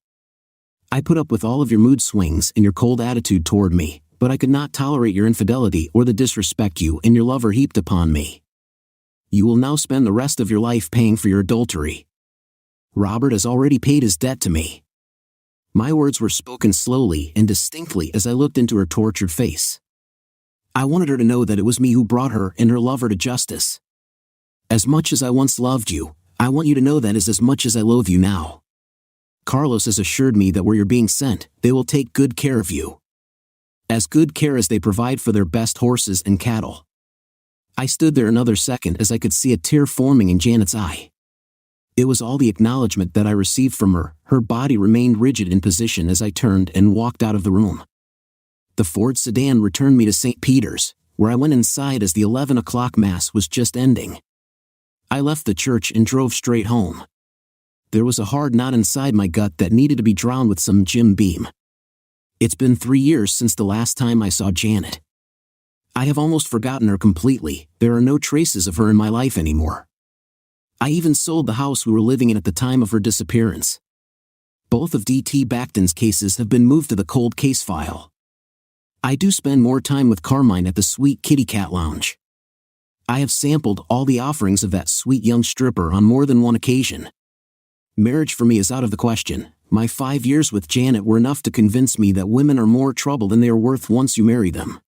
I put up with all of your mood swings and your cold attitude toward me, but I could not tolerate your infidelity or the disrespect you and your lover heaped upon me. You will now spend the rest of your life paying for your adultery. Robert has already paid his debt to me." My words were spoken slowly and distinctly as I looked into her tortured face. I wanted her to know that it was me who brought her and her lover to justice. As much as I once loved you, I want you to know that is as much as I loathe you now. Carlos has assured me that where you're being sent, they will take good care of you. As good care as they provide for their best horses and cattle. I stood there another second as I could see a tear forming in Janet's eye. It was all the acknowledgement that I received from her. Her body remained rigid in position as I turned and walked out of the room. The Ford sedan returned me to St. Peter's, where I went inside as the 11 o'clock mass was just ending. I left the church and drove straight home. There was a hard knot inside my gut that needed to be drowned with some Jim Beam. It's been 3 years since the last time I saw Janet. I have almost forgotten her completely. There are no traces of her in my life anymore. I even sold the house we were living in at the time of her disappearance. Both of D.T. Backton's cases have been moved to the cold case file. I do spend more time with Carmine at the Sweet Kitty Cat Lounge. I have sampled all the offerings of that sweet young stripper on more than one occasion. Marriage for me is out of the question. My 5 years with Janet were enough to convince me that women are more trouble than they are worth once you marry them.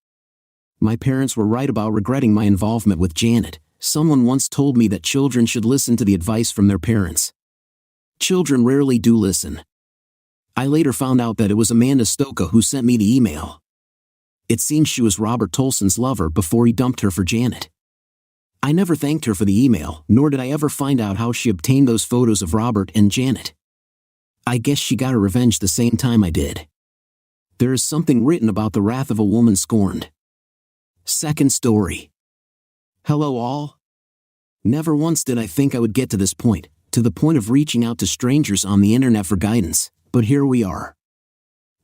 My parents were right about regretting my involvement with Janet. Someone once told me that children should listen to the advice from their parents. Children rarely do listen. I later found out that it was Amanda Stoka who sent me the email. It seems she was Robert Tolson's lover before he dumped her for Janet. I never thanked her for the email, nor did I ever find out how she obtained those photos of Robert and Janet. I guess she got her revenge the same time I did. There is something written about the wrath of a woman scorned. Second story. Hello all. Never once did I think I would get to this point, to the point of reaching out to strangers on the internet for guidance, but here we are.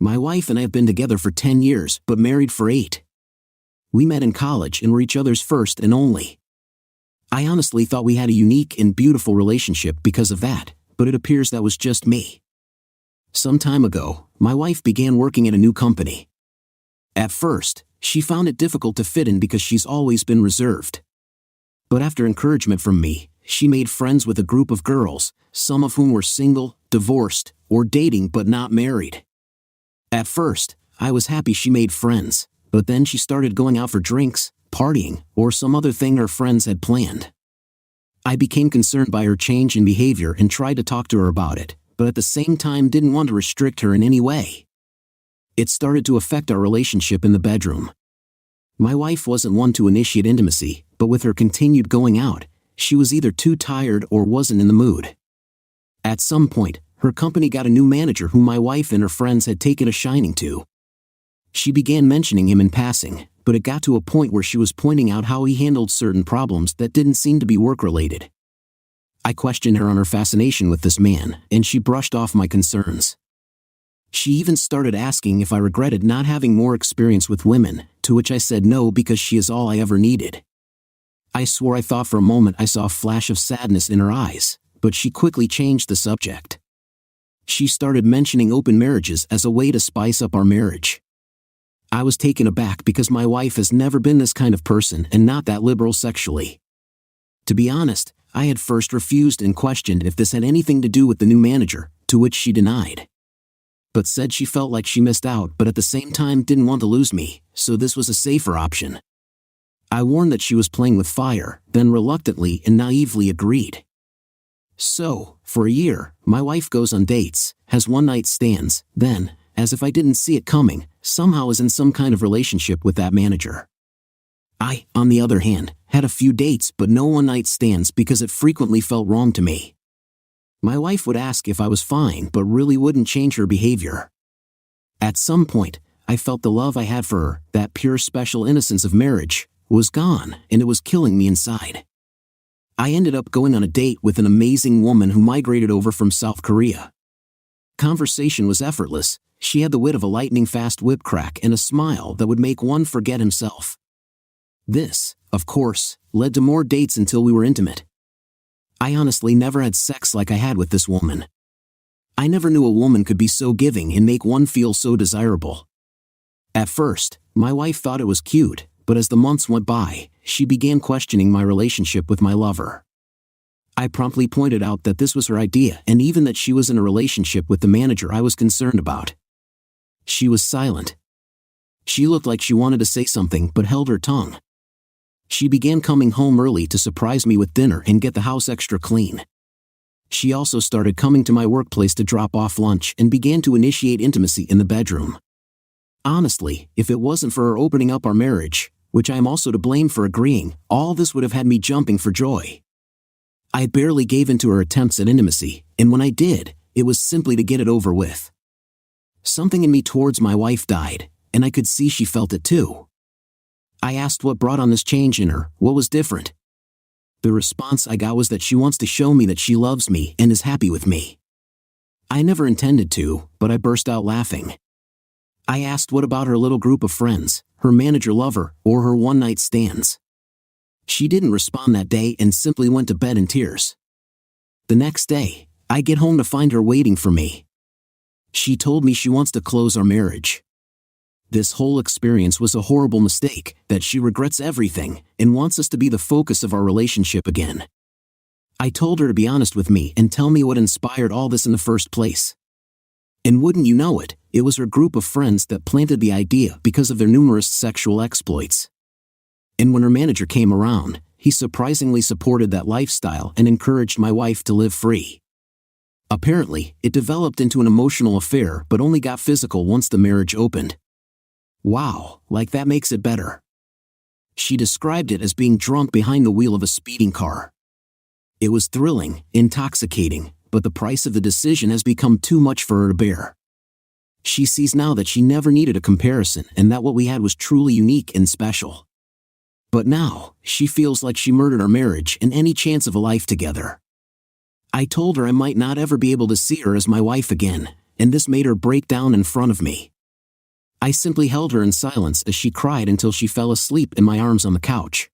My wife and I have been together for 10 years, but married for 8. We met in college and were each other's first and only. I honestly thought we had a unique and beautiful relationship because of that, but it appears that was just me. Some time ago, my wife began working at a new company. At first, she found it difficult to fit in because she's always been reserved. But after encouragement from me, she made friends with a group of girls, some of whom were single, divorced, or dating but not married. At first, I was happy she made friends, but then she started going out for drinks, partying, or some other thing her friends had planned. I became concerned by her change in behavior and tried to talk to her about it, but at the same time didn't want to restrict her in any way. It started to affect our relationship in the bedroom. My wife wasn't one to initiate intimacy, but with her continued going out, she was either too tired or wasn't in the mood. At some point, her company got a new manager whom my wife and her friends had taken a shining to. She began mentioning him in passing, but it got to a point where she was pointing out how he handled certain problems that didn't seem to be work-related. I questioned her on her fascination with this man, and she brushed off my concerns. She even started asking if I regretted not having more experience with women, to which I said no because she is all I ever needed. I swore I thought for a moment I saw a flash of sadness in her eyes, but she quickly changed the subject. She started mentioning open marriages as a way to spice up our marriage. I was taken aback because my wife has never been this kind of person and not that liberal sexually. To be honest, I had first refused and questioned if this had anything to do with the new manager, to which she denied. But said she felt like she missed out but at the same time didn't want to lose me, so this was a safer option. I warned that she was playing with fire, then reluctantly and naively agreed. So, for a year, my wife goes on dates, has one-night stands, then, as if I didn't see it coming, somehow is in some kind of relationship with that manager. I, on the other hand, had a few dates but no one-night stands because it frequently felt wrong to me. My wife would ask if I was fine but really wouldn't change her behavior. At some point, I felt the love I had for her, that pure special innocence of marriage, was gone and it was killing me inside. I ended up going on a date with an amazing woman who migrated over from South Korea. Conversation was effortless. She had the wit of a lightning-fast whip crack and a smile that would make one forget himself. This, of course, led to more dates until we were intimate. I honestly never had sex like I had with this woman. I never knew a woman could be so giving and make one feel so desirable. At first, My wife thought it was cute, but as the months went by, she began questioning my relationship with my lover. I promptly pointed out that this was her idea and even that she was in a relationship with the manager I was concerned about. She was silent. She looked like she wanted to say something but held her tongue. She began coming home early to surprise me with dinner and get the house extra clean. She also started coming to my workplace to drop off lunch and began to initiate intimacy in the bedroom. Honestly, if it wasn't for her opening up our marriage, which I am also to blame for agreeing, all this would have had me jumping for joy. I barely gave in to her attempts at intimacy, and when I did, it was simply to get it over with. Something in me towards my wife died, and I could see she felt it too. I asked what brought on this change in her, what was different. The response I got was that she wants to show me that she loves me and is happy with me. I never intended to, but I burst out laughing. I asked what about her little group of friends, her manager lover, or her one-night stands. She didn't respond that day and simply went to bed in tears. The next day, I get home to find her waiting for me. She told me she wants to close our marriage. This whole experience was a horrible mistake, that she regrets everything and wants us to be the focus of our relationship again. I told her to be honest with me and tell me what inspired all this in the first place. And wouldn't you know it, it was her group of friends that planted the idea because of their numerous sexual exploits. And when her manager came around, he surprisingly supported that lifestyle and encouraged my wife to live free. Apparently, it developed into an emotional affair but only got physical once the marriage opened. Wow, like that makes it better. She described it as being drunk behind the wheel of a speeding car. It was thrilling, intoxicating, but the price of the decision has become too much for her to bear. She sees now that she never needed a comparison and that what we had was truly unique and special. But now, she feels like she murdered our marriage and any chance of a life together. I told her I might not ever be able to see her as my wife again, and this made her break down in front of me. I simply held her in silence as she cried until she fell asleep in my arms on the couch.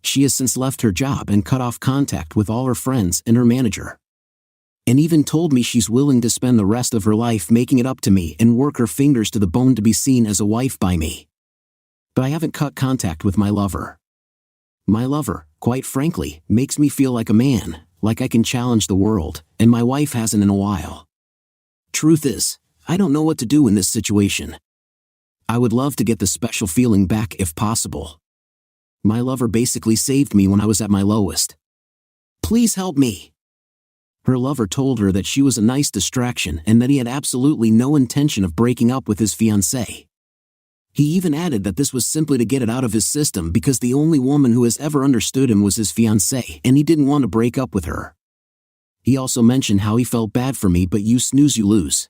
She has since left her job and cut off contact with all her friends and her manager. And even told me she's willing to spend the rest of her life making it up to me and work her fingers to the bone to be seen as a wife by me. But I haven't cut contact with my lover. My lover, quite frankly, makes me feel like a man, like I can challenge the world, and my wife hasn't in a while. Truth is, I don't know what to do in this situation. I would love to get the special feeling back if possible. My lover basically saved me when I was at my lowest. Please help me. Her lover told her that she was a nice distraction and that he had absolutely no intention of breaking up with his fiancée. He even added that this was simply to get it out of his system because the only woman who has ever understood him was his fiancée and he didn't want to break up with her. He also mentioned how he felt bad for me, but you snooze you lose.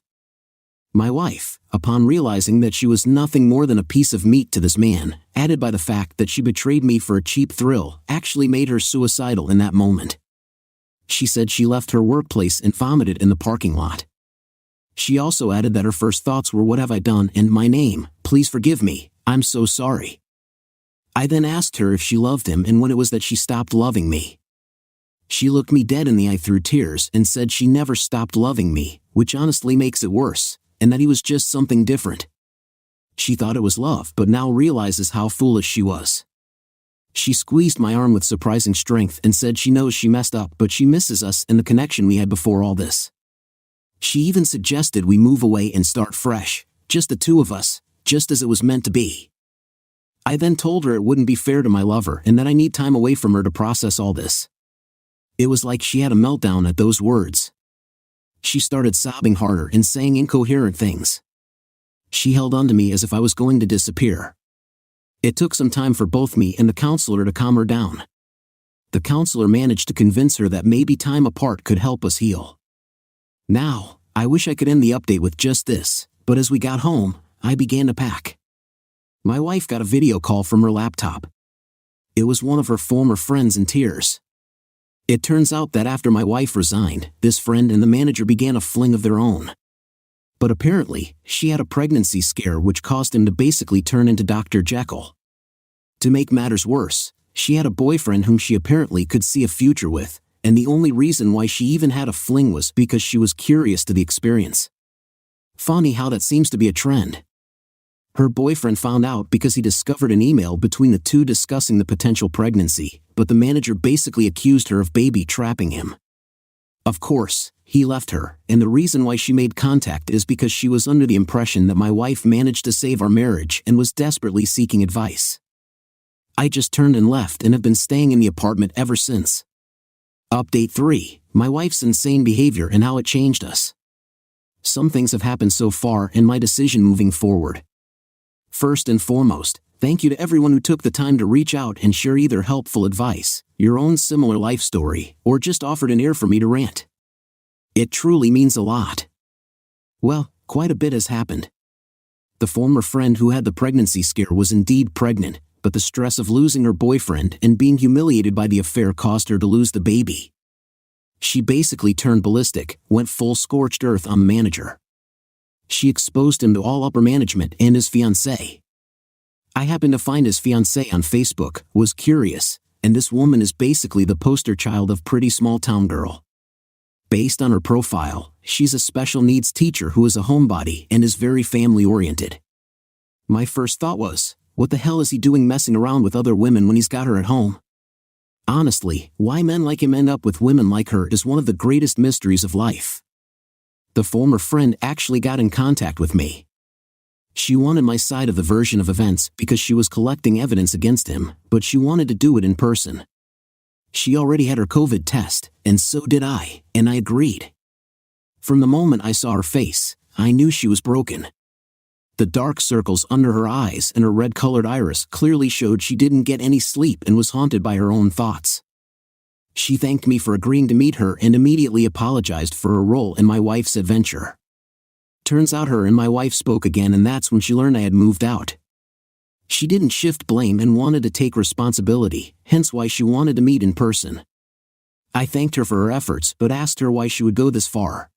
My wife, upon realizing that she was nothing more than a piece of meat to this man, added by the fact that she betrayed me for a cheap thrill, actually made her suicidal in that moment. She said she left her workplace and vomited in the parking lot. She also added that her first thoughts were, what have I done, and my name, please forgive me, I'm so sorry. I then asked her if she loved him and when it was that she stopped loving me. She looked me dead in the eye through tears and said she never stopped loving me, which honestly makes it worse, and that he was just something different. She thought it was love but now realizes how foolish she was. She squeezed my arm with surprising strength and said she knows she messed up but she misses us and the connection we had before all this. She even suggested we move away and start fresh, just the two of us, just as it was meant to be. I then told her it wouldn't be fair to my lover and that I need time away from her to process all this. It was like she had a meltdown at those words. She started sobbing harder and saying incoherent things. She held onto me as if I was going to disappear. It took some time for both me and the counselor to calm her down. The counselor managed to convince her that maybe time apart could help us heal. Now, I wish I could end the update with just this, but as we got home, I began to pack. My wife got a video call from her laptop. It was one of her former friends in tears. It turns out that after my wife resigned, this friend and the manager began a fling of their own. But apparently, she had a pregnancy scare which caused him to basically turn into Dr. Jekyll. To make matters worse, she had a boyfriend whom she apparently could see a future with, and the only reason why she even had a fling was because she was curious to the experience. Funny how that seems to be a trend. Her boyfriend found out because he discovered an email between the two discussing the potential pregnancy, but the manager basically accused her of baby trapping him. Of course, he left her, and the reason why she made contact is because she was under the impression that my wife managed to save our marriage and was desperately seeking advice. I just turned and left and have been staying in the apartment ever since. Update 3. My wife's insane behavior and how it changed us. Some things have happened so far and my decision moving forward. First and foremost, thank you to everyone who took the time to reach out and share either helpful advice, your own similar life story, or just offered an ear for me to rant. It truly means a lot. Well, quite a bit has happened. The former friend who had the pregnancy scare was indeed pregnant, but the stress of losing her boyfriend and being humiliated by the affair caused her to lose the baby. She basically turned ballistic, went full scorched earth on the manager. She exposed him to all upper management and his fiancée. I happened to find his fiancée on Facebook, was curious, and this woman is basically the poster child of pretty small town girl. Based on her profile, she's a special needs teacher who is a homebody and is very family oriented. My first thought was, what the hell is he doing messing around with other women when he's got her at home? Honestly, why men like him end up with women like her is one of the greatest mysteries of life. The former friend actually got in contact with me. She wanted my side of the version of events because she was collecting evidence against him, but she wanted to do it in person. She already had her COVID test, and so did I, and I agreed. From the moment I saw her face, I knew she was broken. The dark circles under her eyes and her red-colored iris clearly showed she didn't get any sleep and was haunted by her own thoughts. She thanked me for agreeing to meet her and immediately apologized for her role in my wife's adventure. Turns out her and my wife spoke again, and that's when she learned I had moved out. She didn't shift blame and wanted to take responsibility, hence why she wanted to meet in person. I thanked her for her efforts but asked her why she would go this far.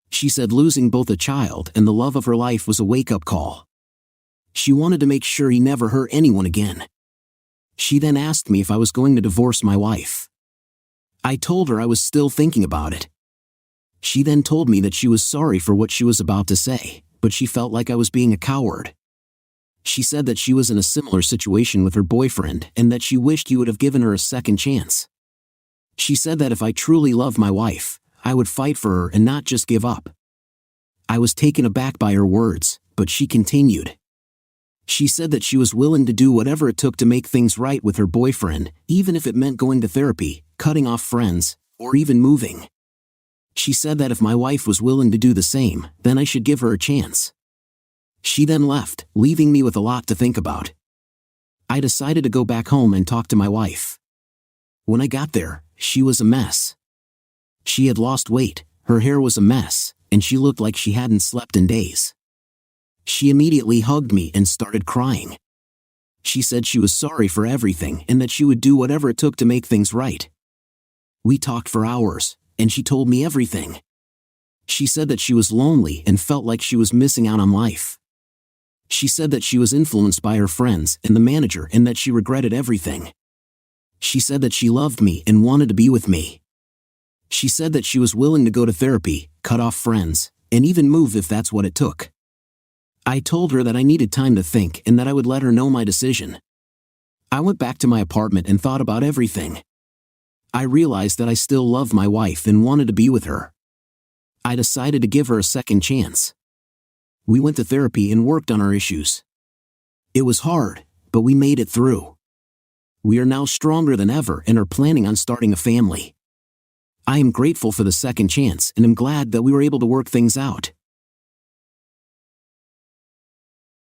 She said losing both a child and the love of her life was a wake-up call. She wanted to make sure he never hurt anyone again. She then asked me if I was going to divorce my wife. I told her I was still thinking about it. She then told me that she was sorry for what she was about to say, but she felt like I was being a coward. She said that she was in a similar situation with her boyfriend and that she wished he would have given her a second chance. She said that if I truly loved my wife, I would fight for her and not just give up. I was taken aback by her words, but she continued. She said that she was willing to do whatever it took to make things right with her boyfriend, even if it meant going to therapy, cutting off friends, or even moving. She said that if my wife was willing to do the same, then I should give her a chance. She then left, leaving me with a lot to think about. I decided to go back home and talk to my wife. When I got there, she was a mess. She had lost weight, her hair was a mess, and she looked like she hadn't slept in days. She immediately hugged me and started crying. She said she was sorry for everything and that she would do whatever it took to make things right. We talked for hours, and she told me everything. She said that she was lonely and felt like she was missing out on life. She said that she was influenced by her friends and the manager and that she regretted everything. She said that she loved me and wanted to be with me. She said that she was willing to go to therapy, cut off friends, and even move if that's what it took. I told her that I needed time to think and that I would let her know my decision. I went back to my apartment and thought about everything. I realized that I still loved my wife and wanted to be with her. I decided to give her a second chance. We went to therapy and worked on our issues. It was hard, but we made it through. We are now stronger than ever and are planning on starting a family. I am grateful for the second chance and am glad that we were able to work things out.